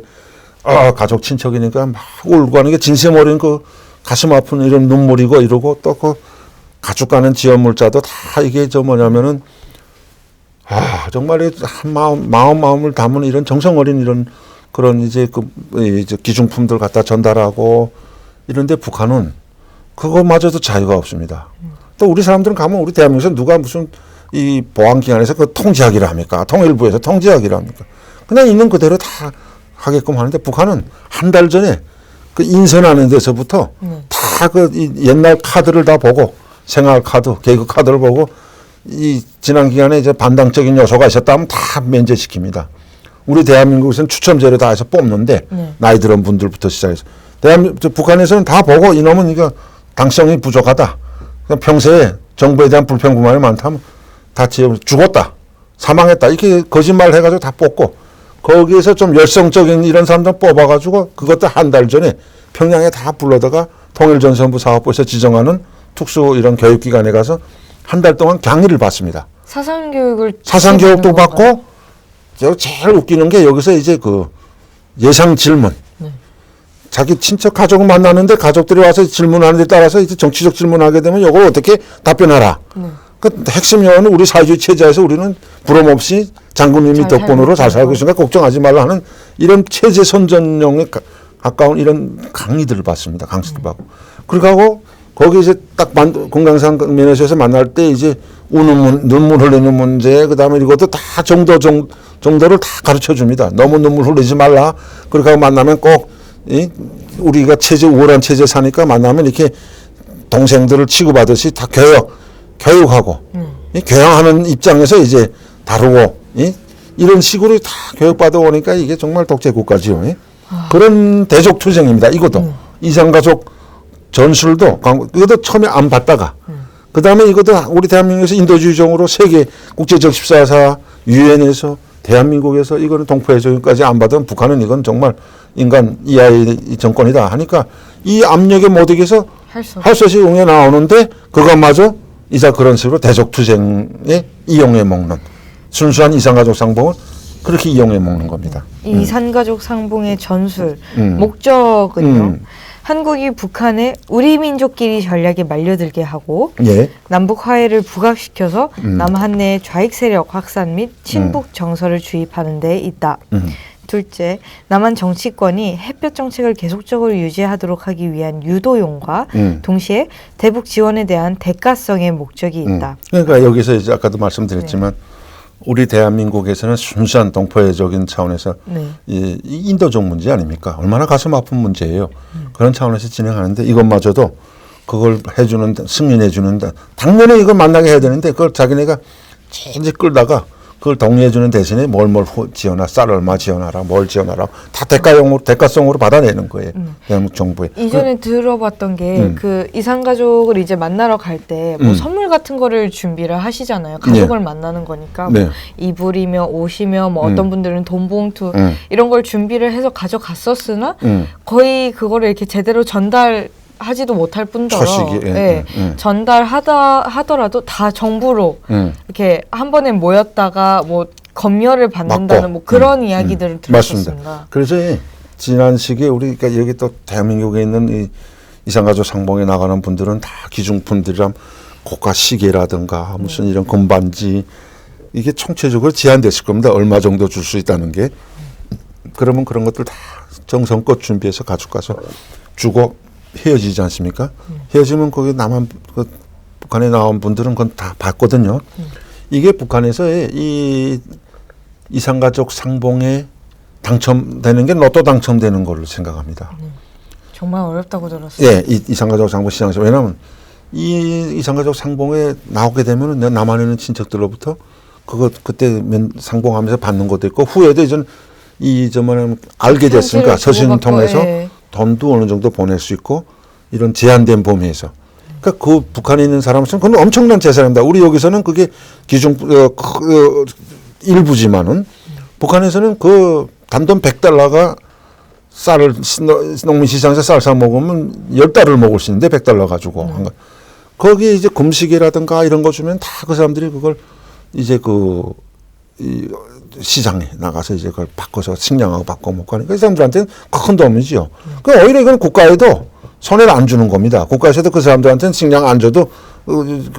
가족 친척이니까 막 울고 하는 게 진심 어린 가슴 아픈 이런 눈물이고 이러고 또 가족 가는 지연물자도 다 이게 뭐냐면은, 정말 마음을 담은 이런 정성 어린 이런 그런 이제 기중품들 갖다 전달하고 이런데 북한은 그거마저도 자유가 없습니다. 또 우리 사람들은 가면 우리 대한민국에서 누가 무슨 이 보안기관에서 통제하기를 합니까? 통일부에서 통제하기를 합니까? 그냥 있는 그대로 다 하게끔 하는데 북한은 한 달 전에 인선하는 데서부터 다 옛날 카드를 다 보고 생활 카드, 개그 카드를 보고 이 지난 기간에 이제 반당적인 요소가 있었다면 다 면제시킵니다. 우리 대한민국에서는 추첨제를 다 해서 뽑는데 나이 들은 분들부터 시작해서 북한에서는 다 보고 이놈은 이거 당성이 부족하다. 평소에 정부에 대한 불평불만이 많다면 다 죽었다, 사망했다 이렇게 거짓말 해가지고 다 뽑고 거기에서 좀 열성적인 이런 사람들 뽑아가지고 그것도 한 달 전에 평양에 다 불러다가 통일전선부 사업부에서 지정하는 특수 이런 교육기관에 가서 한 달 동안 강의를 받습니다. 사상교육도 받고 제일 웃기는 게 여기서 이제 예상 질문. 자기 친척 가족을 만나는데 가족들이 와서 질문하는 데 따라서 이제 정치적 질문하게 되면 이걸 어떻게 답변하라. 그 핵심 요원은 우리 사회주의 체제에서 우리는 부럼 없이 장군님이 덕분으로 잘 살고 있으니까 걱정하지 말라 하는 이런 체제 선전용에 가까운 이런 강의들을 받습니다. 강의를 받고. 그러고 거기 이제 딱 공강산 면에서 만날 때 이제 눈물 흘리는 문제, 그 다음에 이것도 다 정도를 다 가르쳐 줍니다. 너무 눈물 흘리지 말라. 그러고 만나면 꼭 우리가 우월한 체제 사니까 만나면 이렇게 동생들을 취급하듯이 다 교육하고 교양하는 입장에서 이제 다루고 이런 식으로 다 교육받아 오니까 이게 정말 독재 국가지요. 그런 대적 투쟁입니다. 이것도 이산가족 전술도 이것도 처음에 안 받다가 그 다음에 이것도 우리 대한민국에서 인도주의적으로 세계 국제적십사사 유엔에서 대한민국에서 이거는 동포해적까지 안 받은 북한은 이건 정말 인간 이하의 정권이다 하니까 이 압력에 못 이겨서 할 수 없이 응해 나오는데 그것마저 이자 그런 식으로 대적 투쟁에 이용해 먹는 순수한 이산가족 상봉을 그렇게 이용해 먹는 겁니다. 이산가족 상봉의 전술 목적은요. 한국이 북한의 우리 민족끼리 전략에 말려들게 하고 남북 화해를 부각시켜서 남한 내 좌익 세력 확산 및 친북 정서를 주입하는 데 있다. 둘째, 남한 정치권이 햇볕 정책을 계속적으로 유지하도록 하기 위한 유도용과 동시에 대북 지원에 대한 대가성의 목적이 있다. 그러니까 여기서 이제 아까도 말씀드렸지만 우리 대한민국에서는 순수한 동포애적인 차원에서 이 인도적 문제 아닙니까? 얼마나 가슴 아픈 문제예요. 그런 차원에서 진행하는데 이것마저도 그걸 승인해주는 당연히 이걸 만나게 해야 되는데 그걸 자기네가 천지 끌다가 그걸 동의해주는 대신에 뭘 지원하, 쌀 얼마 지원하라, 뭘 지원하라, 다 대가성으로 받아내는 거예요. 대한민국 정부에. 이전에 들어봤던 게 그 이산가족을 이제 만나러 갈 때 뭐 선물 같은 거를 준비를 하시잖아요. 가족을 만나는 거니까 뭐 이불이며 옷이며 뭐 어떤 분들은 돈봉투 이런 걸 준비를 해서 가져갔었으나 거의 그거를 이렇게 제대로 하지도 못할 뿐더러 전달하더라도 다 정부로 이렇게 한 번에 모였다가 뭐 검열을 받는다는 뭐 그런 이야기들을 들었었습니다. 맞습니다. 그래서 지난 시기에 우리 그러니까 여기 또 대한민국에 있는 이 이산가족 상봉에 나가는 분들은 다 기중품들이랑 고가 시계라든가 무슨 이런 금반지 이게 총체적으로 제한됐을 겁니다. 얼마 정도 줄 수 있다는 게. 그러면 그런 것들 다 정성껏 준비해서 가지고 가서 주고 헤어지지 않습니까? 헤어지면 거기 남한 그 북한에 나온 분들은 그건 다 받거든요. 이게 북한에서의 이 이산가족 상봉에 당첨되는 게 로또 당첨되는 걸로 생각합니다. 정말 어렵다고 들었어요. 예, 이산가족 상봉 시장에서. 왜냐하면 이 이산가족 상봉에 나오게 되면은 남한에 있는 친척들로부터 그거 그때 상봉하면서 받는 것도 있고 후에도 이제 뭐냐면 알게 됐으니까 서신 통해서 예. 돈도 어느 정도 보낼 수 있고 이런 제한된 범위에서. 그러니까 그 북한에 있는 사람은 그건 엄청난 재산입니다. 우리 여기서는 그게 기준 일부지만은 북한에서는 그 단돈 $100가 쌀을 농민시장에서 쌀 사 먹으면 10달을 먹을 수 있는데 $100 가지고 거기에 이제 금시계라든가 이런 거 주면 다 그 사람들이 그걸 이제 이 시장에 나가서 이제 그걸 바꿔서 식량하고 바꿔 먹고 하니까 이 사람들한테는 큰 도움이지요. 그 오히려 이건 국가에도 손해를 안 주는 겁니다. 국가에서도 그 사람들한테는 식량 안 줘도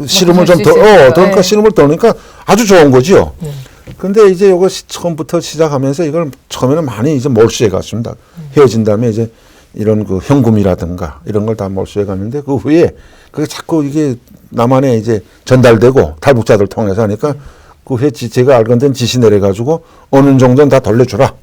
씨름을 좀 더, 그러니까 씨름을 더 넣으니까 아주 좋은 거지요. 근데 이제 이거 처음부터 시작하면서 이걸 처음에는 많이 이제 몰수해 갔습니다. 헤어진 다음에 이제 이런 그 현금이라든가 이런 걸 다 몰수해 갔는데 그 후에 그게 자꾸 이게 남한에 이제 전달되고 탈북자들 통해서 하니까 그 후에 제가 알건든 지시 내려가지고 어느 정도는 다 돌려주라.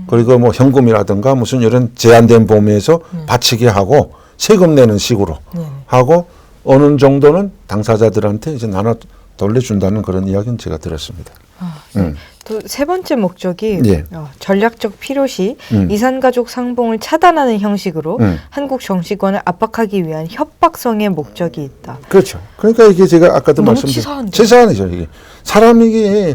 그리고 뭐 현금이라든가 무슨 이런 제한된 범위에서 바치게 하고 세금 내는 식으로 하고 어느 정도는 당사자들한테 이제 나눠 돌려준다는 그런 이야기는 제가 들었습니다. 또 세 번째 목적이 예. 전략적 필요시 이산가족 상봉을 차단하는 형식으로 한국 정치권을 압박하기 위한 협박성의 목적이 있다. 그렇죠. 그러니까 이게 제가 아까도 말씀드린 치사하죠. 이게 사람이 이게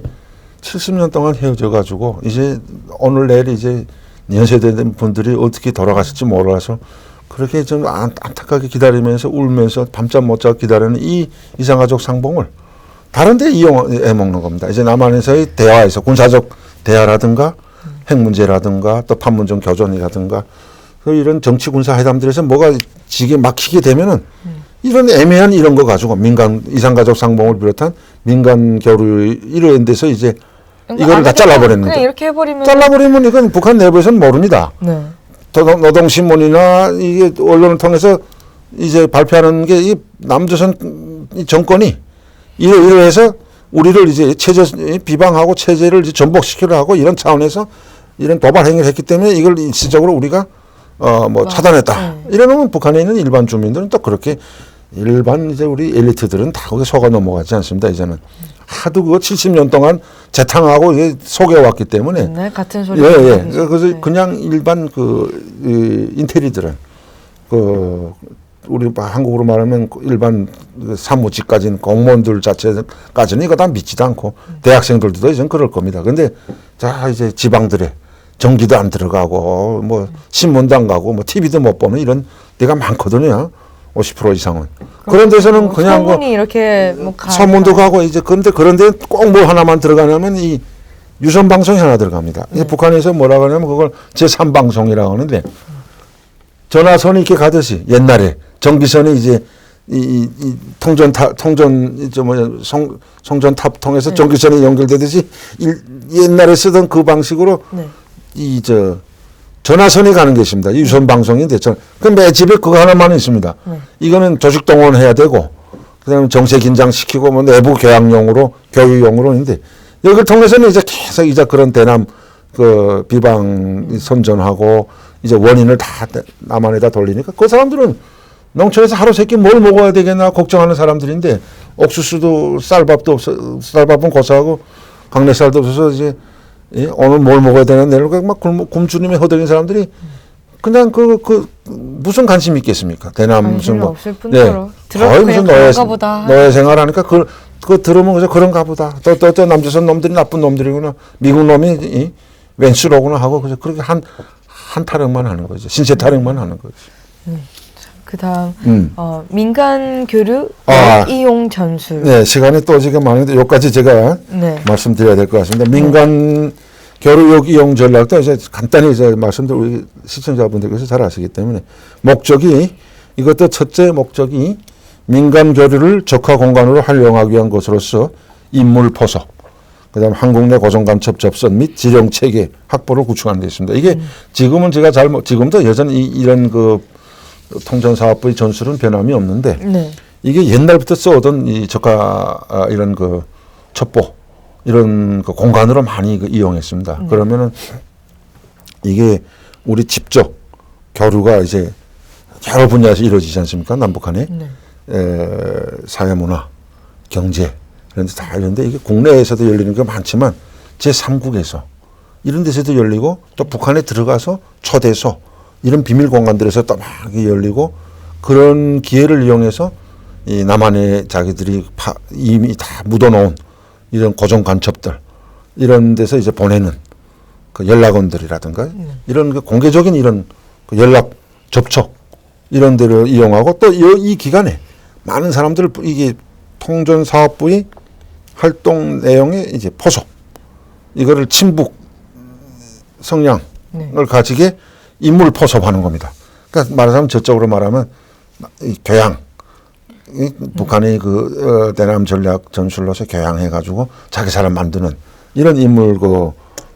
70년 동안 헤어져 가지고 이제 오늘 내일 이제 연세된 분들이 어떻게 돌아가실지 몰라서 그렇게 좀 안타깝게 기다리면서 울면서 밤잠 못 자고 기다리는 이 이산가족 상봉을 다른 데 이용해 먹는 겁니다. 이제 남한에서의 대화에서 군사적 대화라든가 핵 문제라든가 또 판문점 교전이라든가 이런 정치 군사 회담들에서 뭐가 지게 막히게 되면은 이런 애매한 이런 거 가지고 민간 이산가족 상봉을 비롯한 민간 교류 이런 데서 이제 이거를 다 잘라버렸는데 그냥 이렇게 해버리면 잘라버리면 이건 북한 내부에서는 모릅니다. 네. 노동신문이나 이게 언론을 통해서 이제 발표하는 게 이 남조선 이 정권이 이러해서 우리를 이제 비방하고 체제를 이제 전복시키려 하고 이런 차원에서 이런 도발 행위를 했기 때문에 이걸 일시적으로 우리가 차단했다. 이러면 북한에 있는 일반 주민들은 또 그렇게 일반 이제 우리 엘리트들은 다 거기에 속아 넘어가지 않습니다. 이제는 하도 그거 70년 동안 재탕하고 이게 속여왔기 때문에. 네, 같은 소리. 예. 그래서 그냥 일반 인테리들은 우리 한국으로 말하면 일반 사무직까지는 공무원들 자체까지는 이거 다 믿지도 않고 대학생들도 이제 그럴 겁니다. 근데 자 이제 지방들에 전기도 안 들어가고 뭐 신문도 안 가고 뭐 TV도 못 보는 이런 데가 많거든요. 50% 이상은. 그런 데서는 그냥 소문이 이렇게 소문도 가고 이제 근데 그런 데 꼭 뭐 하나만 들어가냐면 이 유선 방송이 하나 들어갑니다. 이제 북한에서 뭐라고 하냐면 그걸 제3방송이라고 하는데 전화선이 이렇게 가듯이 옛날에 전기선이 이제 이 송전탑 통해서 전기선이 연결되듯이 옛날에 쓰던 그 방식으로 전화선이 가는 게 있습니다. 유선 방송인데 그럼 매 집에 그거 하나만 있습니다. 이거는 조직 동원해야 되고 그다음에 정세 긴장시키고 뭐 내부 교육용으로 있는데 여기를 통해서는 이제 계속 이제 그런 대남 비방 선전하고 이제 원인을 다 남한에다 돌리니까 그 사람들은 농촌에서 하루 세끼 뭘 먹어야 되겠나 걱정하는 사람들인데 옥수수도 쌀밥은 고사하고 강내쌀도 없어서 이제 오늘 뭘 먹어야 되나 내일 막 굶주림에 허덕인 사람들이 그냥 무슨 관심이 있겠습니까? 대남 무슨 없을 뿐더러 거의 무슨 노예 생활하니까 그거 들으면 그래서 그런가 보다. 또 남조선 놈들이 나쁜 놈들이구나. 미국 놈이 왼수로구나 하고 그래서 그렇게 한 타령만 하는 거죠. 신체 타령만 하는 거죠. 그다음 민간 교류 이용 전술. 네, 시간이 또 지금 많은데 여기까지 제가 말씀드려야 될 것 같습니다. 민간 교류역 이용 전략도 이제 간단히 이제 말씀드리고 우리 시청자분들께서 잘 아시기 때문에 목적이 이것도 첫째 목적이 민간 교류를 적화 공간으로 활용하기 위한 것으로서 인물 포섭, 그다음 한국 내 고정간첩 접선 및 지령 체계 확보를 구축하는 데 있습니다. 이게 지금은 제가 지금도 여전히 이런 그 통전사업부의 전술은 변함이 없는데 네. 이게 옛날부터 써오던 이 적화 이런 그 첩보 이런 그 공간으로 많이 그 이용했습니다. 그러면은 이게 우리 직접 교류가 이제 여러 분야에서 이루어지지 않습니까? 남북한에 사회문화, 경제 이런 데 다 열리는데 이게 국내에서도 열리는 게 많지만 제3국에서 이런 데서도 열리고 또 북한에 들어가서 초대소 이런 비밀 공간들에서 또 막 열리고 그런 기회를 이용해서 이 남한에 자기들이 이미 다 묻어놓은 이런 고정 간첩들 이런 데서 이제 보내는 그 연락원들이라든가 이런 그 공개적인 이런 그 연락 접촉 이런 데를 이용하고 또 이 기간에 많은 사람들 이게 통전사업부의 활동 내용에 이제 포섭 이거를 친북 성향을 가지게 인물 포섭하는 겁니다. 그러니까 말하자면 저쪽으로 말하면 이 교양 북한의 그 대남 전략 전술로서 교양해가지고 자기 사람 만드는 이런 인물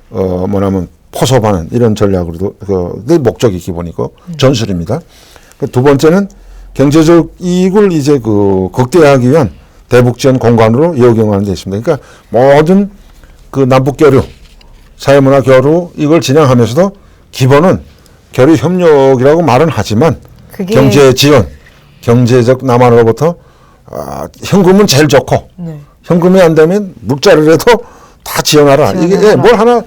뭐냐면 포섭하는 이런 전략으로도 그 목적이 기본이고 전술입니다. 두 번째는 경제적 이익을 이제 그 극대화하기 위한 대북 지원 공간으로 역용하는 데 있습니다. 그러니까 모든 그 남북 교류, 사회문화 교류 이걸 진행하면서도 기본은 교류 협력이라고 말은 하지만 경제 지원, 경제적 남한으로부터 현금은 제일 좋고 현금이 안 되면 물자리라도 다 지원하라. 이게 뭘 하나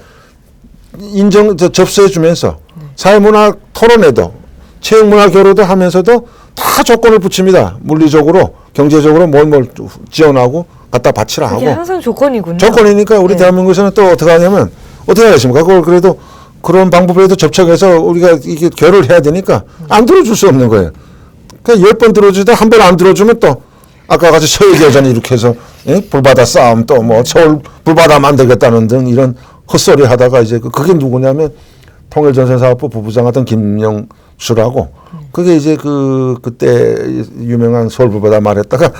접수해 주면서 사회문화 토론에도 체육문화 교류도 하면서도 다 조건을 붙입니다. 물리적으로, 경제적으로 뭘 지원하고 갖다 바치라 하고. 이게 항상 조건이군요. 조건이니까 우리 대한민국에서는 또 어떻게 하냐면 어떻게 하겠습니까? 그걸 그래도 그런 방법에도 접촉해서 우리가 이게 교류를 해야 되니까 안 들어줄 수 없는 거예요. 그러니까 10번 들어주다 한 번 안 들어주면 또 아까 같이 서해계전 이렇게 해서 불바다 싸움 또 뭐 서울 불바다 만들겠다는 등 이런 헛소리 하다가 이제 그게 누구냐면 통일전선사업부 부부장 하던 김영수라고 그게 이제 그때 유명한 서울 불바다 말했다가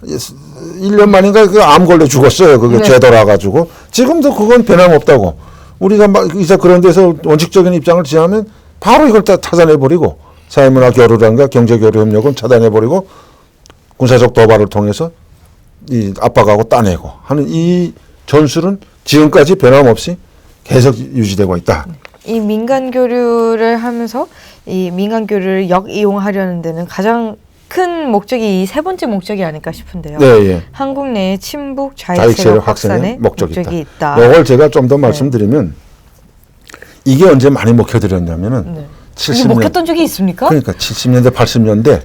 1년 만인가 그 암 걸려 죽었어요. 그게 죄돌아가지고 지금도 그건 변함없다고 우리가 막 이제 그런 데서 원칙적인 입장을 취하면 바로 이걸 다 찾아내버리고 사회문화 교류라든가 경제교류 협력은 차단해버리고 군사적 도발을 통해서 이 압박하고 따내고 하는 이 전술은 지금까지 변함없이 계속 유지되고 있다. 이 민간 교류를 하면서 이 민간 교류를 역이용하려는 데는 가장 큰 목적이 이 세 번째 목적이 아닐까 싶은데요. 네, 한국 내의 친북 좌익 세력 확산의 목적이 있다. 이걸 제가 좀 더 말씀드리면 이게 언제 많이 먹혀드렸냐면은 70년 먹혔던 적이 있습니까? 그러니까 70년대 80년대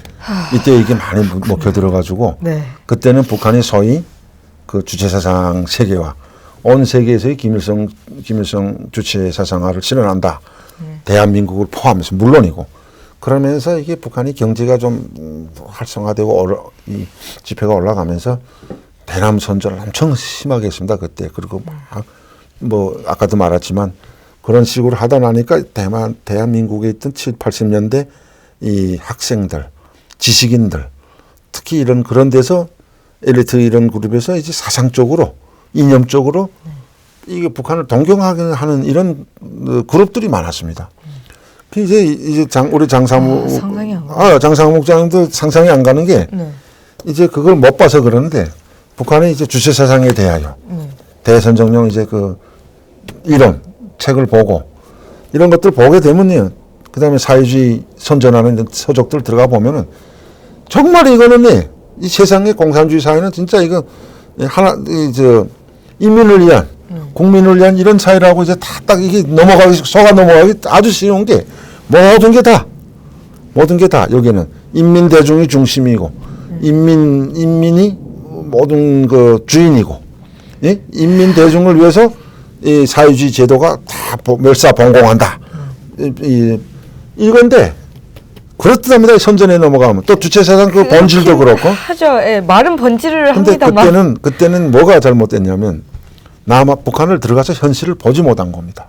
이때 이게 많이 먹혀들어가지고 그때는 북한이 소위 그 주체사상 세계화 온 세계에서의 김일성 주체사상화를 실현한다. 대한민국을 포함해서 물론이고 그러면서 이게 북한이 경제가 좀 활성화되고 이 지표가 올라가면서 대남 선전을 엄청 심하게 했습니다. 그때 그리고 막 뭐 아까도 말했지만 그런 식으로 하다 나니까 대한민국에 있던 70, 80년대 이 학생들, 지식인들 특히 그런 데서 엘리트 이런 그룹에서 이제 사상적으로 이념적으로 이게 북한을 동경하게 하는 이런 그룹들이 많았습니다. 그 이제 우리 장상무 목장님도 상상이 안 가는 게 이제 그걸 못 봐서 그러는데 북한의 이제 주체 사상에 대하여 대선정령 이제 그 이론 책을 보고 이런 것들 보게 되면요. 그다음에 사회주의 선전하는 서적들 들어가 보면은 정말 이거는 이 세상의 공산주의 사회는 진짜 이거 인민을 위한 국민을 위한 이런 사회라고 이제 딱 이게 속아 넘어가기 아주 쉬운 게 모든 게 다 여기는 인민 대중이 중심이고 인민이 모든 그 주인이고 인민 대중을 위해서 이 사회주의 제도가 다 멸사봉공한다. 이건데 그렇답니다. 선전에 넘어가면 또 주체사상 그 본질도 그렇고 하죠. 말은 본질을 합니다만. 근데 그때는 뭐가 잘못됐냐면 북한을 들어가서 현실을 보지 못한 겁니다.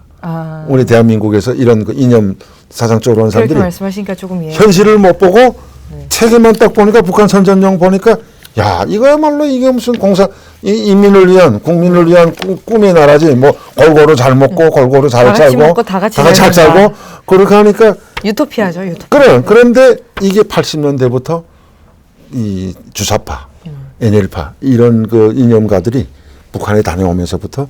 우리 대한민국에서 이런 그 이념 사상적으로 하는 사람들이 말씀하시니까 조금 현실을 못 보고 책에만 딱 보니까 북한 선전용 보니까 야 이거야말로 이게 무슨 인민을 위한 국민을 위한 꿈의 나라지 뭐 골고루 잘 먹고 골고루 잘 살고 다 같이 잘 살고 그렇게 하니까 유토피아죠. 유토피아. 그런데 이게 80년대부터 이 주사파, NL파 이런 그 이념가들이 북한에 다녀오면서부터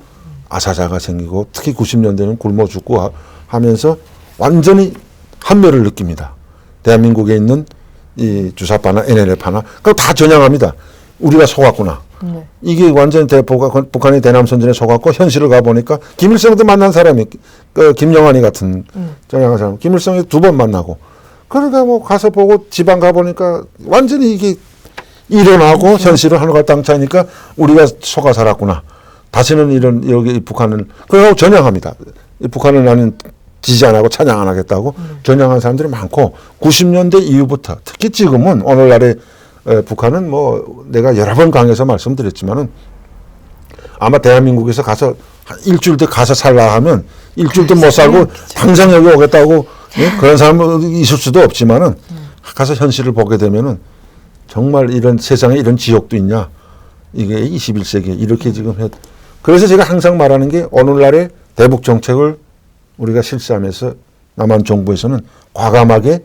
아사자가 생기고 특히 90년대는 굶어 죽고 하면서 완전히 한멸을 느낍니다. 대한민국에 있는 이 주사파나 NL파나 그거 다 전향합니다. 우리가 속았구나. 이게 완전히 북한이 대남 선전에 속았고 현실을 가보니까 김일성도 만난 사람이 그 김영환이 같은 전향한 사람 김일성이 2번 만나고 그러니까 뭐 가서 보고 지방 가보니까 완전히 이게 일어나고 현실을 하늘과 땅 차이니까 우리가 속아 살았구나. 다시는 이런 여기 북한을 그러고 전향합니다. 북한을 나는 지지 안 하고 찬양 안 하겠다고 전향한 사람들이 많고 90년대 이후부터 특히 지금은 오늘날의 북한은 뭐 내가 여러 번 강해서 말씀드렸지만은 아마 대한민국에서 가서 일주일 더 가서 살라 하면 일주일도 못 살고 당장 여기 오겠다고 그런 사람은 있을 수도 없지만은 가서 현실을 보게 되면은 정말 이런 세상에 이런 지옥도 있냐 이게 21세기에 이렇게 지금 그래서 제가 항상 말하는 게 오늘날의 대북 정책을 우리가 실시하면서 남한 정부에서는 과감하게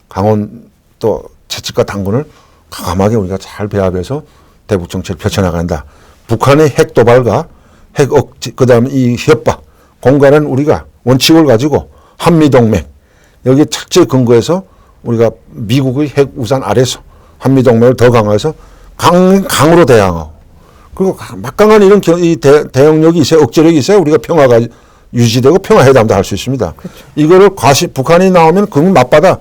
강원 또 채찍과 당근을 과감하게 우리가 잘 배합해서 대북 정책을 펼쳐나간다. 북한의 핵 도발과 핵 억지 그다음에 이 협박 공간은 우리가 원칙을 가지고 한미동맹 여기 착지에 근거해서 우리가 미국의 핵 우산 아래서 한미동맹을 더 강화해서 강으로 대항하고 그리고 막강한 이런 대응력이 있어야 억제력이 있어야 우리가 평화가 유지되고 평화회담도 할 수 있습니다. 그렇죠. 이거를 북한이 나오면 그건 맞받아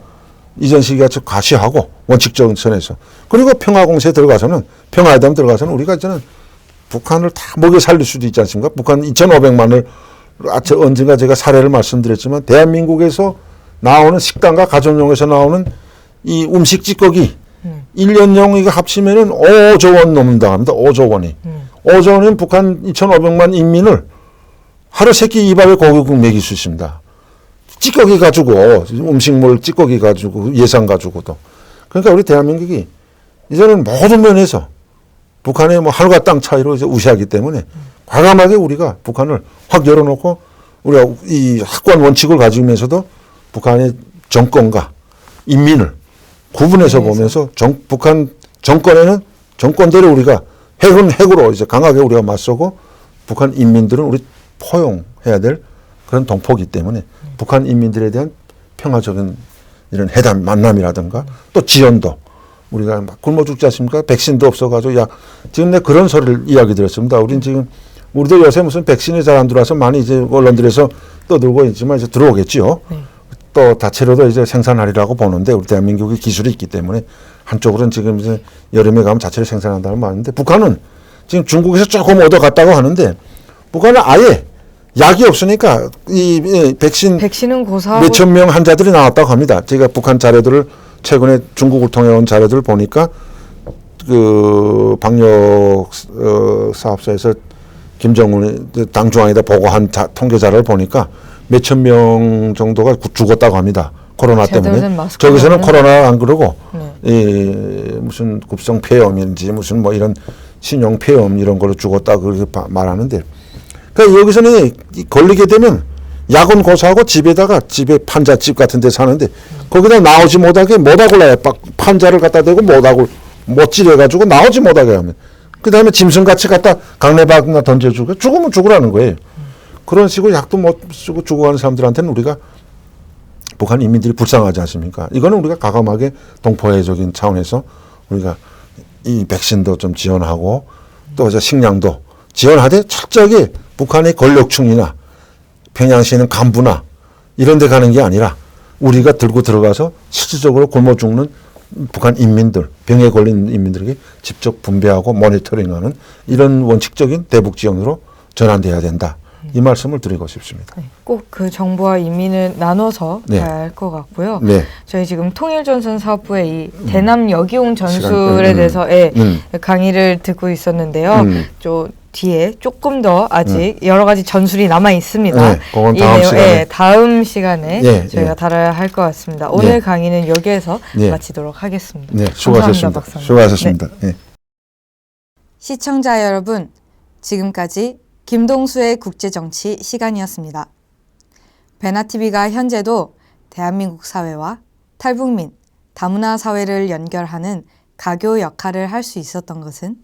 이전 시기같이 과시하고 원칙적인 선에서 그리고 평화공세에 들어가서는 평화회담 들어가서는 우리가 이제는 북한을 다 먹여 살릴 수도 있지 않습니까? 북한 2,500만을 언젠가 제가 사례를 말씀드렸지만 대한민국에서 나오는 식당과 가정용에서 나오는 이 음식 찌꺼기 1년용 이거 합치면은 5조 원 넘는다고 합니다. 5조 원이. 5조 원이면 북한 2,500만 인민을 하루 세끼 입 앞에 고기국 먹일 수 있습니다. 찌꺼기 가지고 음식물 찌꺼기 가지고 예산 가지고도. 그러니까 우리 대한민국이 이제는 모든 면에서 북한의 뭐 하늘과 땅 차이로 이제 우시하기 때문에 과감하게 우리가 북한을 확 열어놓고 우리가 이 확고한 원칙을 가지면서도 북한의 정권과 인민을 구분해서 보면서 북한 정권에는 정권대로 우리가 핵은 핵으로 이제 강하게 우리가 맞서고 북한 인민들은 우리 포용해야 될 그런 동포이기 때문에 북한 인민들에 대한 평화적인 이런 회담 만남이라든가 또 지원도 우리가 막 굶어 죽지 않습니까? 백신도 없어가지고 지금 내가 그런 소리를 이야기 드렸습니다. 우리도 요새 무슨 백신이 잘 안 들어와서 많이 이제 언론들에서 떠들고 있지만 이제 들어오겠지요. 또 다채로도 이제 생산하리라고 보는데 우리 대한민국의 기술이 있기 때문에 한쪽으로는 지금 이제 여름에 가면 자체로 생산한다는 말인데 북한은 지금 중국에서 조금 얻어갔다고 하는데 북한은 아예 약이 없으니까 이 백신은 고사하고 몇천 명 환자들이 나왔다고 합니다. 제가 북한 자료들을 최근에 중국을 통해 온 자료들을 보니까 그 방역 사업소에서 김정은이 당중앙에다 보고한 통계 자료를 보니까 몇천 명 정도가 죽었다고 합니다. 코로나 때문에. 저기서는 코로나 안 그러고 무슨 급성 폐염인지 무슨 뭐 이런 신용 폐염 이런 걸로 죽었다 그렇게 말하는데 그러니까 여기서는 걸리게 되면 약은 고사하고 집에 판자집 같은 데 사는데 거기다 나오지 못하게 못하고 나요. 판자를 갖다 대고 못 찌려가지고 나오지 못하게 하면 그 다음에 짐승같이 갖다 강내박이나 던져주고 죽으면 죽으라는 거예요. 그런 식으로 약도 못 쓰고 죽어가는 사람들한테는 우리가 북한 인민들이 불쌍하지 않습니까? 이거는 우리가 과감하게 동포애적인 차원에서 우리가 이 백신도 좀 지원하고 또 이제 식량도 지원하되 철저하게 북한의 권력층이나 평양시에 있는 간부나 이런 데 가는 게 아니라 우리가 들고 들어가서 실질적으로 굶어 죽는 북한 인민들, 병에 걸린 인민들에게 직접 분배하고 모니터링하는 이런 원칙적인 대북 지원으로 전환돼야 된다. 이 말씀을 드리고 싶습니다. 꼭 그 정부와 인민을 나눠서 가야 할 것 같고요. 저희 지금 통일전선 사업부의 이 대남 역이용 전술에 대해서 강의를 듣고 있었는데요. 뒤에 조금 더 아직 여러 가지 전술이 남아 있습니다. 네, 그건 다음 시간에. 다음 시간에 저희가 다뤄야 할 것 같습니다. 오늘 강의는 여기에서 마치도록 하겠습니다. 네, 수고하셨습니다. 수고하셨습니다. 네. 시청자 여러분, 지금까지 김동수의 국제정치 시간이었습니다. 베나TV가 현재도 대한민국 사회와 탈북민, 다문화 사회를 연결하는 가교 역할을 할 수 있었던 것은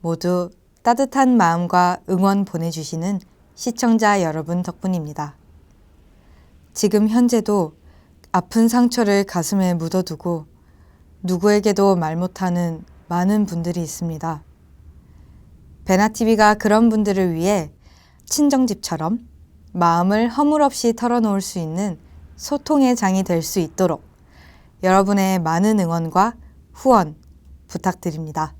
모두 따뜻한 마음과 응원 보내주시는 시청자 여러분 덕분입니다. 지금 현재도 아픈 상처를 가슴에 묻어두고 누구에게도 말 못하는 많은 분들이 있습니다. 베나TV가 그런 분들을 위해 친정집처럼 마음을 허물없이 털어놓을 수 있는 소통의 장이 될 수 있도록 여러분의 많은 응원과 후원 부탁드립니다.